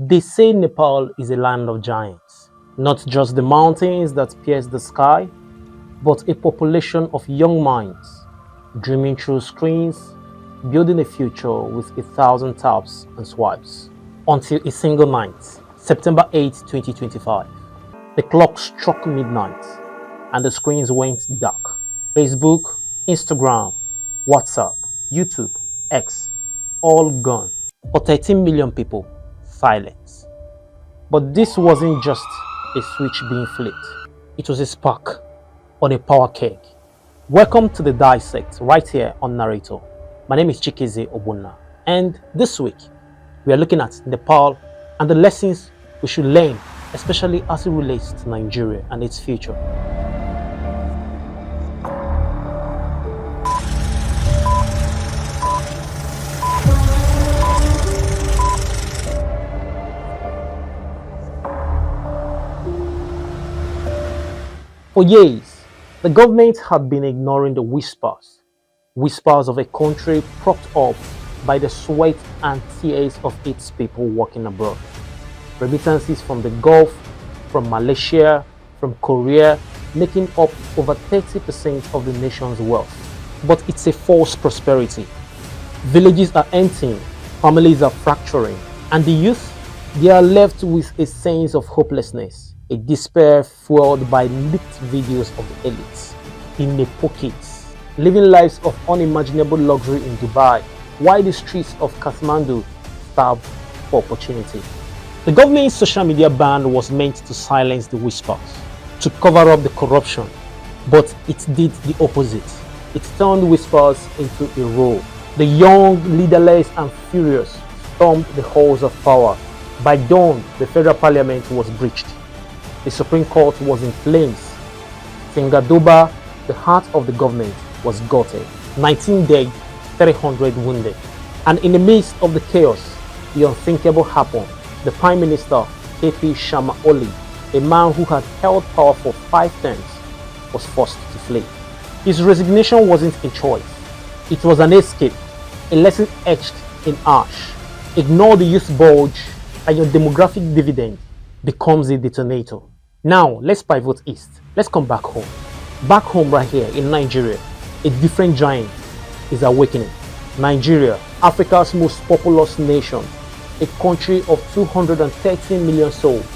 They say Nepal is a land of giants, not just the mountains that pierce the sky, but a population of young minds dreaming through screens, building a future with 1,000 taps and swipes. Until a single night, September 8, 2025, the clock struck midnight and the screens went dark. Facebook, Instagram, WhatsApp, YouTube, X, all gone. For 13 million people, silence. But this wasn't just a switch being flipped. It was a spark on a power keg. Welcome to the Dissect right here on Narrator. My name is Chikeze Obunna, and this week we are looking at Nepal and the lessons we should learn, especially as it relates to Nigeria and its future. For years, the government had been ignoring the whispers of a country propped up by the sweat and tears of its people working abroad. Remittances from the Gulf, from Malaysia, from Korea, making up over 30% of the nation's wealth. But it's a false prosperity. Villages are emptying, families are fracturing, and the youth, they are left with a sense of hopelessness, a despair fueled by leaked videos of the elites in their pockets, living lives of unimaginable luxury in Dubai, while the streets of Kathmandu starve for opportunity. The government's social media ban was meant to silence the whispers, to cover up the corruption, but it did the opposite. It turned whispers into a roar. The young, leaderless and furious stormed the halls of power. By dawn, the federal parliament was breached. The Supreme Court was in flames. Singadoba, the heart of the government, was gutted. 19 dead, 300 wounded. And in the midst of the chaos, the unthinkable happened. The Prime Minister, KP Sharma Oli, a man who had held power for 5 terms, was forced to flee. His resignation wasn't a choice. It was an escape, a lesson etched in ash. Ignore the youth bulge and your demographic dividend becomes a detonator. Now, let's pivot east. Let's come back home. Back home right here in Nigeria, a different giant is awakening. Nigeria, Africa's most populous nation, a country of 213 million souls,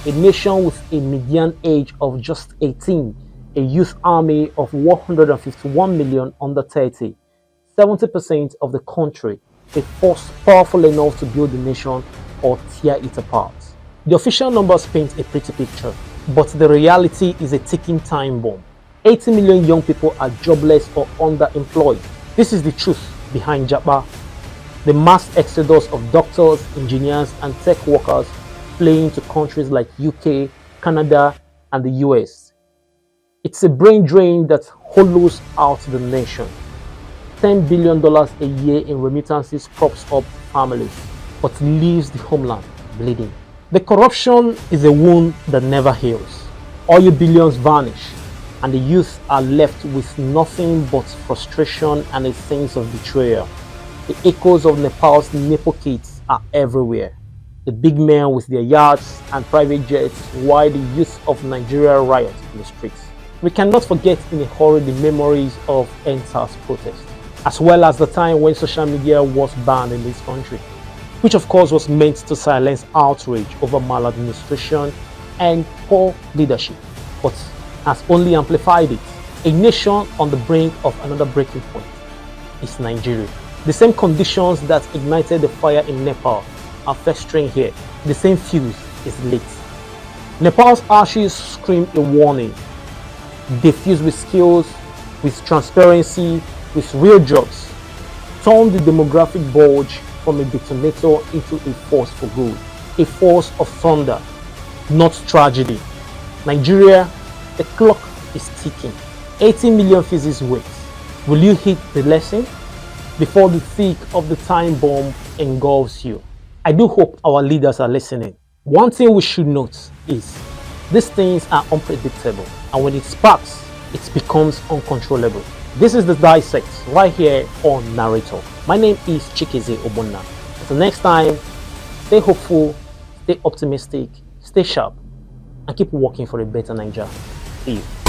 a nation with a median age of just 18, a youth army of 151 million under 30, 70% of the country, a force powerful enough to build the nation or tear it apart. The official numbers paint a pretty picture, but the reality is a ticking time bomb. 80 million young people are jobless or underemployed. This is the truth behind Japa, the mass exodus of doctors, engineers, and tech workers fleeing to countries like UK, Canada, and the US. It's a brain drain that hollows out the nation. $10 billion a year in remittances props up families, but leaves the homeland bleeding. The corruption is a wound that never heals. Oil billions vanish, and the youth are left with nothing but frustration and a sense of betrayal. The echoes of Nepal's Nepo kids are everywhere. The big men with their yachts and private jets, while the youth of Nigeria riot in the streets. We cannot forget in a hurry the memories of NSAS protest, as well as the time when social media was banned in this country, which of course was meant to silence outrage over maladministration and poor leadership, but has only amplified it. A nation on the brink of another breaking point is Nigeria. The same conditions that ignited the fire in Nepal are festering here. The same fuse is lit. Nepal's ashes scream a warning. They fuse with skills, with transparency, with real jobs. Turn the demographic bulge from a detonator into a force for good, a force of thunder, not tragedy. Nigeria, the clock is ticking. 80 million faces wait. Will you hit the lesson before the thick of the time bomb engulfs you? I do hope our leaders are listening. One thing we should note is these things are unpredictable, and when it sparks, it becomes uncontrollable. This is the Dissect right here on Narrator. My name is Chikeze Obunna. Until next time, stay hopeful, stay optimistic, stay sharp, and keep working for a better Nigeria. See you.